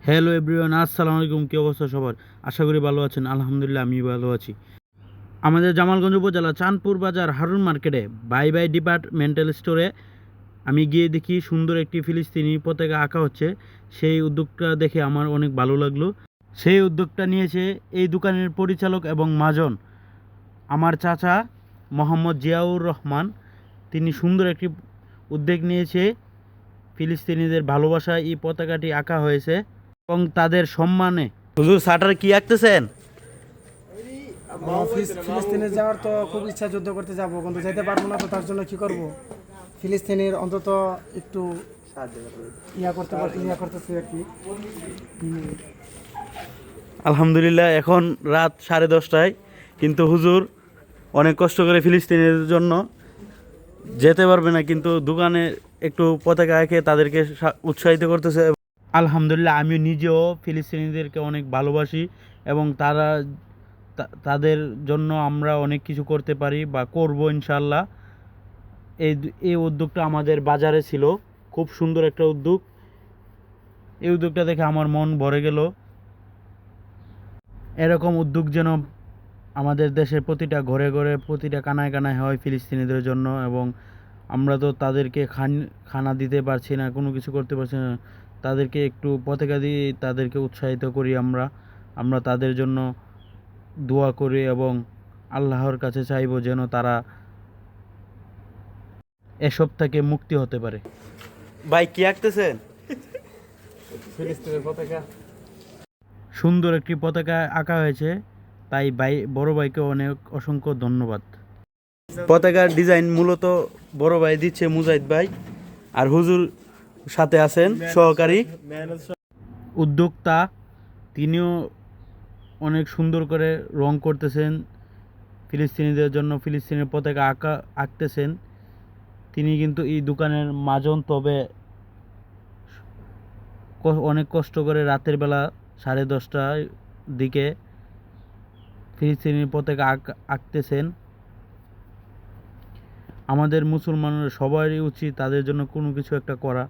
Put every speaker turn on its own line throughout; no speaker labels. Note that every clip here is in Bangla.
হ্যালো এভরিওয়ান, আসসালামু আলাইকুম। কী অবস্থা সবার? আশা করি ভালো আছেন। আলহামদুলিল্লাহ আমি ভালো আছি। আমাদের জামালগঞ্জ উপজেলা চাঁদপুর বাজার হারুন মার্কেটে বাই বাই ডিপার্টমেন্টাল স্টোরে আমি গিয়ে দেখি সুন্দর একটি ফিলিস্তিনি পতাকা আঁকা হচ্ছে। সেই উদ্যোগটা দেখে আমার অনেক ভালো লাগলো। সেই উদ্যোগটা নিয়েছে এই দোকানের পরিচালক এবং মাজন আমার চাচা মোহাম্মদ জিয়াউর রহমান। তিনি সুন্দর একটি উদ্যোগ নিয়েছে। ফিলিস্তিনিদের ভালোবাসায় এই পতাকাটি আঁকা হয়েছে এবং তাদের সম্মানে। হুজুর শাটার কি আঁকতেছেন?
ফিলিস্তিনে যাওয়ার তো খুব ইচ্ছা, যুদ্ধ করতে যাব, কিন্তু যেতে পারবো না। তো তার জন্য কি করব, ফিলিস্তিনের অন্তত একটু ইয়া করতেছি আর কি।
আলহামদুলিল্লাহ এখন রাত 10:30টায়, কিন্তু হুজুর অনেক কষ্ট করে ফিলিস্তিনের জন্য যেতে পারবে না, কিন্তু দোকানে একটু পতাকা এঁকে তাদেরকে উৎসাহিত করতেছে। আলহামদুলিল্লাহ আমি নিজেও ফিলিস্তিনিদেরকে অনেক ভালোবাসি এবং তাদের জন্য আমরা অনেক কিছু করতে পারি বা করব ইনশাল্লাহ। এই উদ্যোগটা আমাদের বাজারে ছিল, খুব সুন্দর একটা উদ্যোগ। এই উদ্যোগটা দেখে আমার মন ভরে গেল। এরকম উদ্যোগ যেন আমাদের দেশের প্রতিটা ঘরে ঘরে, প্রতিটা কানায় কানায় হয় ফিলিস্তিনিদের জন্য। এবং আমরা তো তাদেরকে খানা দিতে পারছি না, কোনো কিছু করতে পারছি না, তাদেরকে একটু পতাকা দিয়ে তাদেরকে উৎসাহিত করি। আমরা তাদের জন্য দোয়া করি এবং আল্লাহর কাছে চাইব যেন তারা এসব থেকে মুক্তি হতে পারে। ভাই কি আঁকতেছেন?
ফিলিস্তিনের পতাকা।
সুন্দর একটি পতাকা আঁকা হয়েছে, তাই বড় ভাইকে অনেক অসংখ্য ধন্যবাদ। পতাকার ডিজাইন মূলত বড় ভাই দিচ্ছে, মুজাহিদ ভাই, আর হুজুর সাথে আছেন সহকারী উদ্যোক্তা। তিনিও অনেক সুন্দর করে রং করতেছেন ফিলিস্তিনিদের জন্য, ফিলিস্তিনের পতাকা আঁকতেছেন। তিনি কিন্তু এই দোকানের মাজন, তবে অনেক কষ্ট করে রাতের বেলা 10:30টার দিকে ফিলিস্তিনের পতাকা আঁকতেছেন। আমাদের মুসলমানরা সবারই উচিত তাদের জন্য কোনো কিছু একটা করা,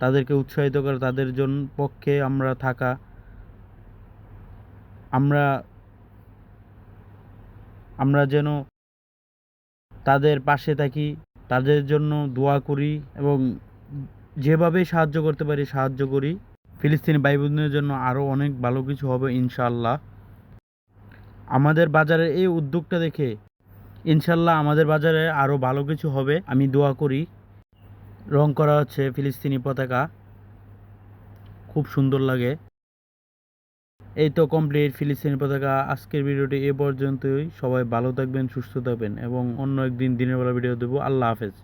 তাদেরকে উৎসাহিত করা, তাদের জন্য পক্ষে আমরা থাকা। আমরা আমরা যেন তাদের পাশে থাকি, তাদের জন্য দোয়া করি এবং যেভাবে সাহায্য করতে পারি সাহায্য করি। ফিলিস্তিনি ভাই বোনদের জন্য আরও অনেক ভালো কিছু হবে ইনশাআল্লাহ। আমাদের বাজারে এই উদ্যোগটা দেখে ইনশাআল্লাহ আমাদের বাজারে আরও ভালো কিছু হবে, আমি দোয়া করি। রং করা হচ্ছে ফিলিস্তিনি পতাকা, খুব সুন্দর লাগে। এই তো কমপ্লিট ফিলিস্তিনি পতাকা। আজকের ভিডিওটি এ পর্যন্তই। সবাই ভালো থাকবেন, সুস্থ থাকবেন এবং অন্য একদিন দিনের বেলা ভিডিও দেবো। আল্লাহ হাফেজ।